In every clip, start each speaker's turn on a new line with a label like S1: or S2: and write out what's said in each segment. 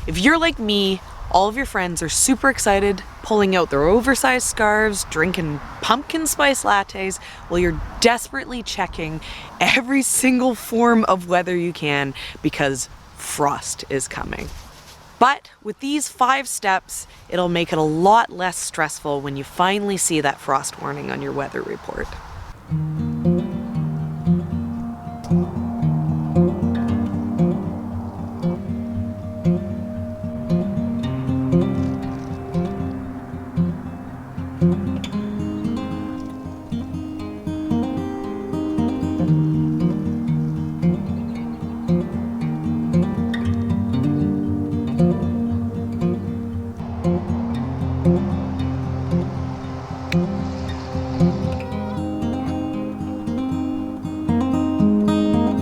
S1: If you're like me, all of your friends are super excited, pulling out their oversized scarves, drinking pumpkin spice lattes, while you're desperately checking every single form of weather you can because frost is coming. But with these 5 steps, it'll make it a lot less stressful when you finally see that frost warning on your weather report.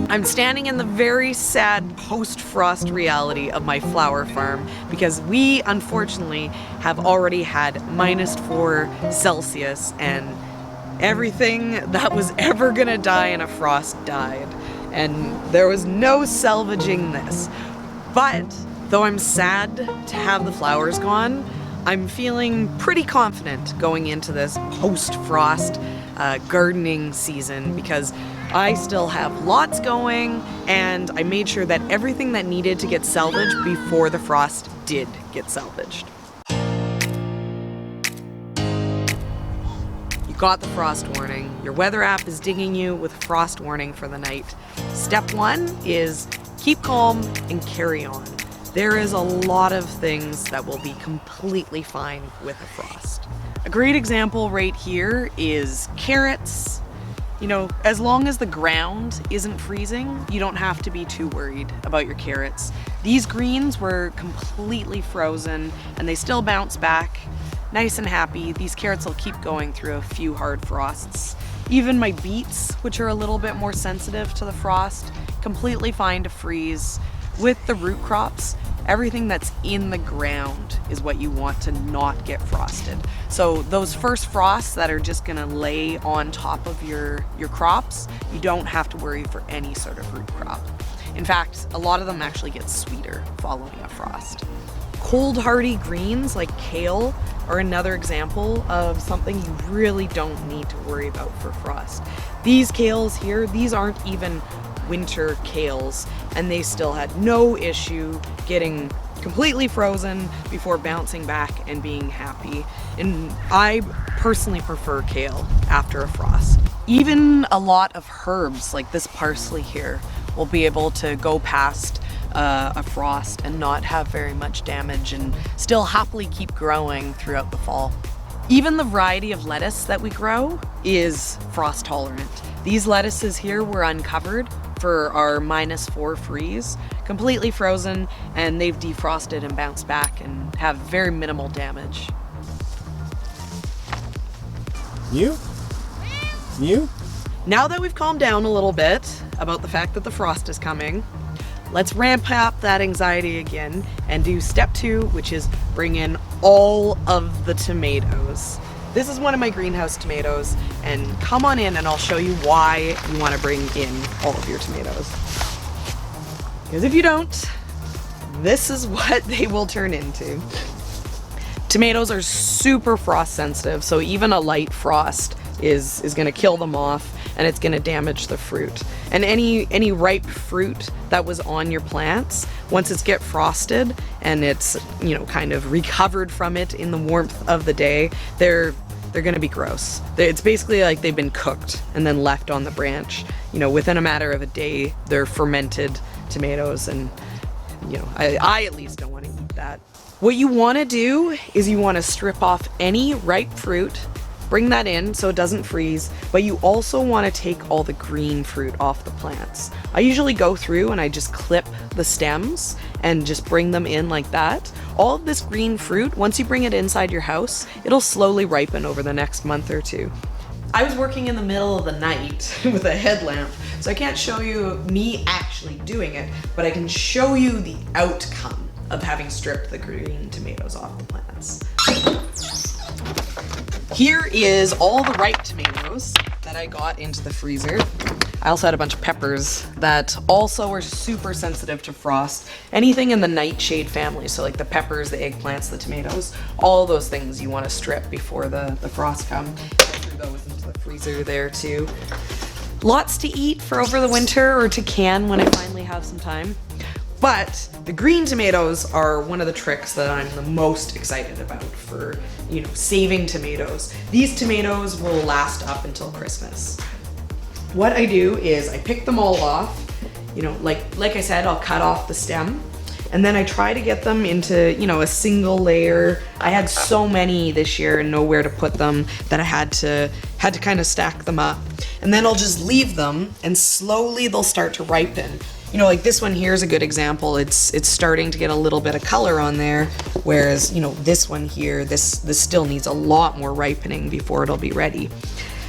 S1: I'm standing in the very sad post-frost reality of my flower farm because we unfortunately have already had -4 Celsius and everything that was ever gonna die in a frost died, and there was no salvaging this. But though I'm sad to have the flowers gone, I'm feeling pretty confident going into this post-frost gardening season because I still have lots going, and I made sure that everything that needed to get salvaged before the frost did get salvaged. You got the frost warning. Your weather app is dinging you with a frost warning for the night. Step 1 is keep calm and carry on. There is a lot of things that will be completely fine with a frost. A great example right here is carrots. You know, as long as the ground isn't freezing, you don't have to be too worried about your carrots. These greens were completely frozen and they still bounce back. Nice and happy. These carrots will keep going through a few hard frosts. Even my beets, which are a little bit more sensitive to the frost, completely fine to freeze. With the root crops, everything that's in the ground is what you want to not get frosted. So those first frosts that are just gonna lay on top of your crops, you don't have to worry for any sort of root crop. In fact, a lot of them actually get sweeter following a frost. Cold hardy greens like kale are another example of something you really don't need to worry about for frost. These kales here, these aren't even winter kales, and they still had no issue getting completely frozen before bouncing back and being happy. And I personally prefer kale after a frost. Even a lot of herbs like this parsley here will be able to go past a frost and not have very much damage and still happily keep growing throughout the fall. Even the variety of lettuce that we grow is frost tolerant. These lettuces here were uncovered for our -4 freeze, completely frozen, and they've defrosted and bounced back and have very minimal damage.
S2: You?
S1: Now that we've calmed down a little bit about the fact that the frost is coming, let's ramp up that anxiety again and do step 2, which is bring in all of the tomatoes. This is one of my greenhouse tomatoes, and come on in and I'll show you why you want to bring in all of your tomatoes. Because if you don't, this is what they will turn into. Tomatoes are super frost sensitive, so even a light frost is going to kill them off, and it's going to damage the fruit. And any ripe fruit that was on your plants, once it's get frosted and it's, you know, kind of recovered from it in the warmth of the day, they're going to be gross. It's basically like they've been cooked and then left on the branch. You know, within a matter of a day, they're fermented tomatoes, and you know, I at least don't want to eat that. What you want to do is you want to strip off any ripe fruit, bring that in so it doesn't freeze, but you also want to take all the green fruit off the plants. I usually go through and I just clip the stems and just bring them in like that. All of this green fruit, once you bring it inside your house, it'll slowly ripen over the next month or 2. I was working in the middle of the night with a headlamp, so I can't show you me actually doing it, but I can show you the outcome of having stripped the green tomatoes off the plants. Here is all the ripe tomatoes that I got into the freezer. I also had a bunch of peppers that also are super sensitive to frost. Anything in the nightshade family, so like the peppers, the eggplants, the tomatoes, all those things you want to strip before the frost come. I threw those into the freezer there too. Lots to eat for over the winter, or to can when I finally have some time. But the green tomatoes are one of the tricks that I'm the most excited about for, you know, saving tomatoes. These tomatoes will last up until Christmas. What I do is I pick them all off, you know, like I said, I'll cut off the stem, and then I try to get them into, you know, a single layer. I had so many this year and nowhere to put them that I had to kind of stack them up. And then I'll just leave them, and slowly they'll start to ripen. You know, like this one here is a good example. It's starting to get a little bit of color on there, whereas, you know, this one here, this still needs a lot more ripening before it'll be ready.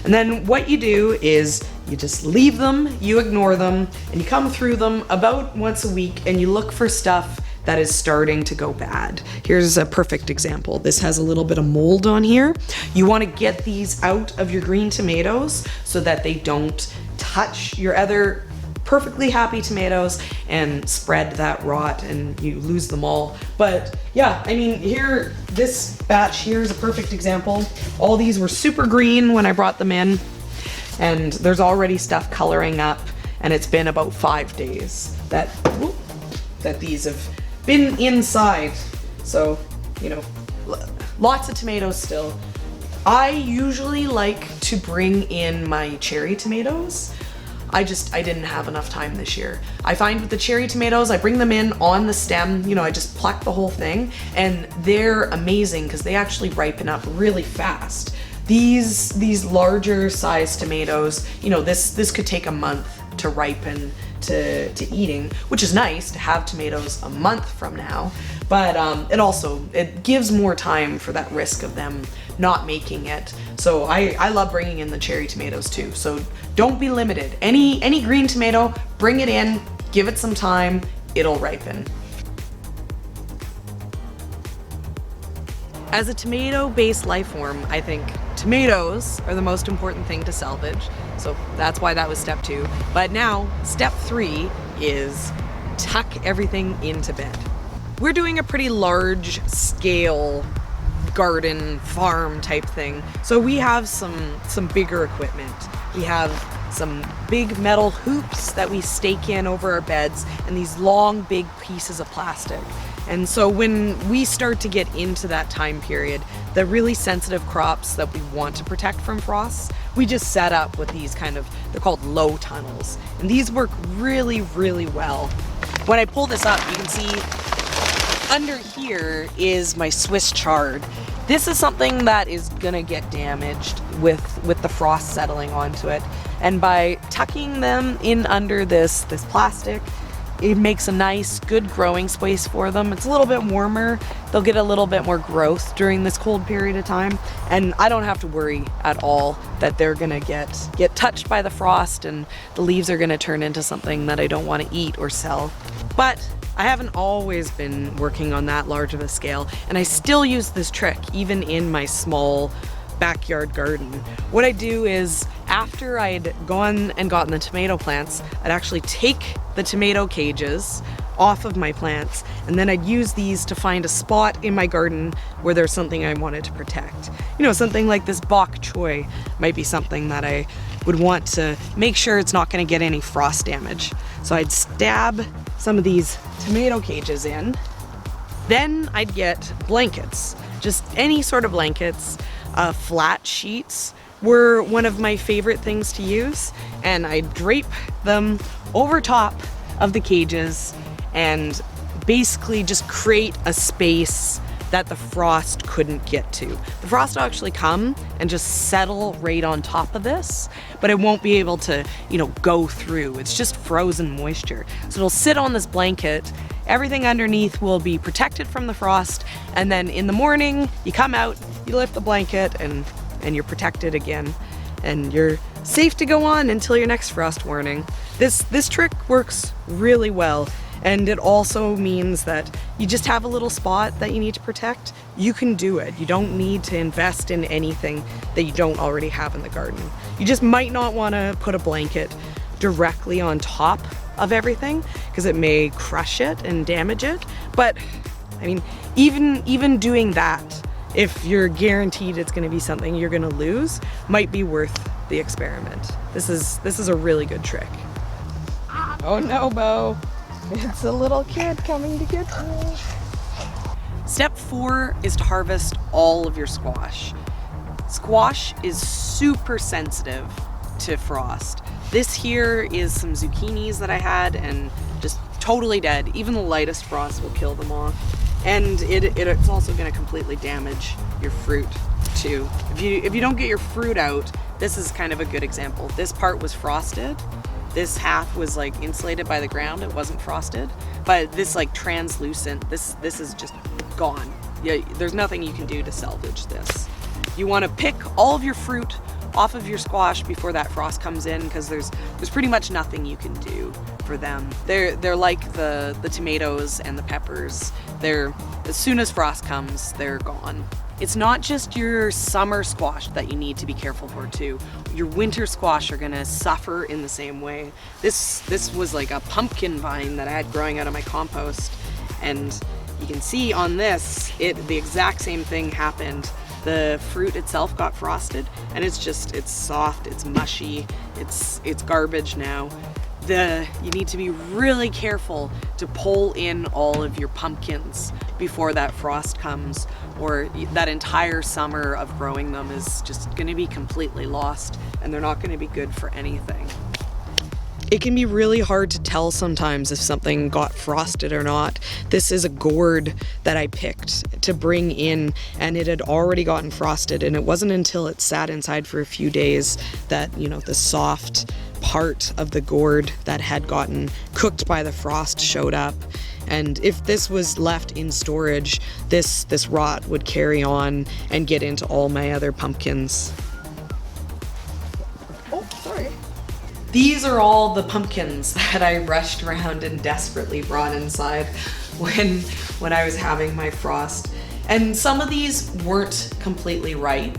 S1: And then what you do is you just leave them, you ignore them, and you come through them about once a week and you look for stuff that is starting to go bad. Here's a perfect example. This has a little bit of mold on here. You want to get these out of your green tomatoes so that they don't touch your other perfectly happy tomatoes and spread that rot and you lose them all. But yeah, I mean, here, this batch here is a perfect example. All these were super green when I brought them in, and there's already stuff coloring up, and it's been about 5 days that these have been inside. So, you know, lots of tomatoes still. I usually like to bring in my cherry tomatoes. I didn't have enough time this year. I find with the cherry tomatoes, I bring them in on the stem, you know, I just pluck the whole thing, and they're amazing because they actually ripen up really fast. These larger size tomatoes, you know, this could take a month to ripen to eating, which is nice to have tomatoes a month from now, but it gives more time for that risk of them not making it. So I love bringing in the cherry tomatoes too. So don't be limited. Any green tomato, bring it in, give it some time, it'll ripen. As a tomato-based life form, I think tomatoes are the most important thing to salvage. So that's why that was step 2. But now, step 3 is tuck everything into bed. We're doing a pretty large scale garden farm type thing. So we have some bigger equipment. We have some big metal hoops that we stake in over our beds, and these long big pieces of plastic. And so when we start to get into that time period, the really sensitive crops that we want to protect from frost, we just set up with these they're called low tunnels. And these work really, really well. When I pull this up, you can see under here is my Swiss chard. This is something that is gonna get damaged with the frost settling onto it. And by tucking them in under this plastic, it makes a nice, good growing space for them. It's a little bit warmer. They'll get a little bit more growth during this cold period of time. And I don't have to worry at all that they're gonna get touched by the frost and the leaves are gonna turn into something that I don't wanna eat or sell. But I haven't always been working on that large of a scale, and I still use this trick even in my small backyard garden. What I do is, after I'd gone and gotten the tomato plants, I'd actually take the tomato cages off of my plants, and then I'd use these to find a spot in my garden where there's something I wanted to protect. You know, something like this bok choy might be something that I would want to make sure it's not going to get any frost damage. So I'd stab some of these tomato cages in. Then I'd get blankets, just any sort of blankets. Flat sheets were one of my favorite things to use, and I drape them over top of the cages and basically just create a space that the frost couldn't get to. The frost will actually come and just settle right on top of this, but it won't be able to, you know, go through. It's just frozen moisture. So it'll sit on this blanket. Everything underneath will be protected from the frost, and then in the morning, you come out, you lift the blanket, and you're protected again, and you're safe to go on until your next frost warning. This trick works really well, and it also means that you just have a little spot that you need to protect. You can do it. You don't need to invest in anything that you don't already have in the garden. You just might not want to put a blanket directly on top of everything because it may crush it and damage it. But I mean, even doing that, if you're guaranteed it's going to be something you're going to lose, might be worth the experiment. This is a really good trick. Oh no, Bo. It's a little kid coming to get you. Step 4 is to harvest all of your squash. Squash is super sensitive to frost. This here is some zucchinis that I had and just totally dead. Even the lightest frost will kill them off. And it's also going to completely damage your fruit too. If you don't get your fruit out, this is kind of a good example. This part was frosted. This half was like insulated by the ground. It wasn't frosted. But this like translucent, this is just gone. Yeah, there's nothing you can do to salvage this. You want to pick all of your fruit off of your squash before that frost comes in, because there's pretty much nothing you can do for them. They're like the tomatoes and the peppers. As soon as frost comes, they're gone. It's not just your summer squash that you need to be careful for too. Your winter squash are gonna suffer in the same way. This was like a pumpkin vine that I had growing out of my compost, and you can see on this, the exact same thing happened. The fruit itself got frosted, and it's soft, it's mushy, it's garbage now. You need to be really careful to pull in all of your pumpkins before that frost comes, or that entire summer of growing them is just going to be completely lost, and they're not going to be good for anything. It can be really hard to tell sometimes if something got frosted or not. This is a gourd that I picked to bring in, and it had already gotten frosted, and it wasn't until it sat inside for a few days that, the soft part of the gourd that had gotten cooked by the frost showed up. And if this was left in storage, this rot would carry on and get into all my other pumpkins. Oh, sorry. These are all the pumpkins that I rushed around and desperately brought inside when I was having my frost. And some of these weren't completely ripe,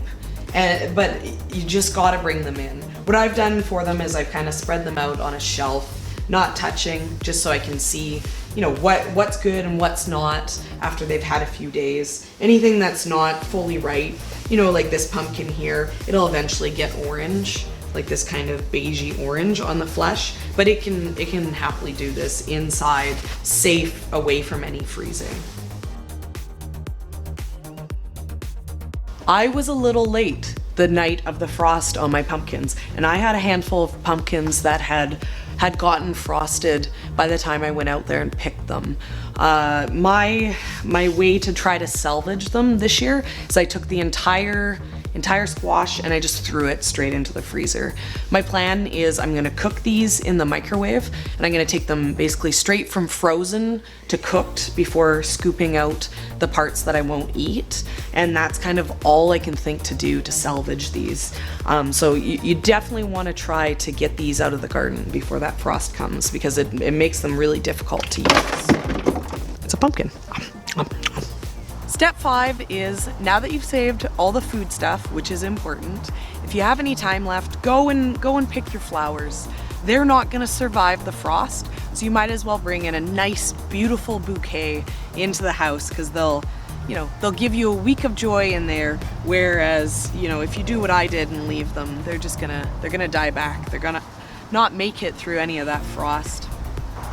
S1: but you just gotta bring them in. What I've done for them is I've kind of spread them out on a shelf, not touching, just so I can see, what's good and what's not after they've had a few days. Anything that's not fully ripe, like this pumpkin here, it'll eventually get orange, like this kind of beigey orange on the flesh, but it can happily do this inside, safe, away from any freezing. I was a little late the night of the frost on my pumpkins, and I had a handful of pumpkins that had gotten frosted by the time I went out there and picked them. My way to try to salvage them this year is I took the entire squash and I just threw it straight into the freezer. My plan is I'm gonna cook these in the microwave, and I'm gonna take them basically straight from frozen to cooked before scooping out the parts that I won't eat. And that's kind of all I can think to do to salvage these. So you definitely wanna try to get these out of the garden before that frost comes, because it makes them really difficult to use. It's a pumpkin. Step 5 is, now that you've saved all the food stuff, which is important, if you have any time left, go and pick your flowers. They're not gonna survive the frost, so you might as well bring in a nice, beautiful bouquet into the house, because they'll give you a week of joy in there, whereas, if you do what I did and leave them, they're gonna die back. They're gonna not make it through any of that frost.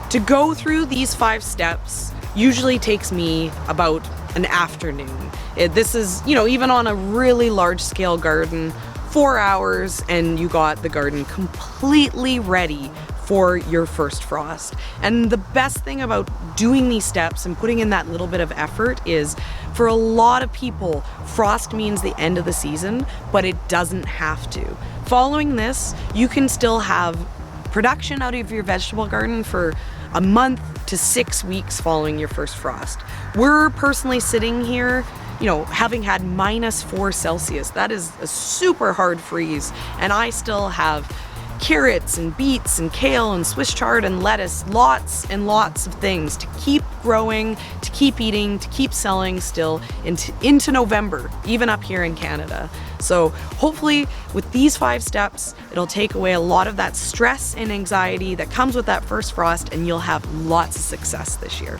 S1: To go through these 5 steps usually takes me about an afternoon. This is, even on a really large scale garden, 4 hours and you got the garden completely ready for your first frost. And the best thing about doing these steps and putting in that little bit of effort is, for a lot of people, frost means the end of the season, but it doesn't have to. Following this, you can still have production out of your vegetable garden for a month to 6 weeks following your first frost. We're personally sitting here, having had -4 Celsius. That is a super hard freeze, and I still have carrots and beets and kale and Swiss chard and lettuce, lots and lots of things to keep growing, to keep eating, to keep selling still into November, even up here in Canada. So hopefully with these 5 steps, it'll take away a lot of that stress and anxiety that comes with that first frost, and you'll have lots of success this year.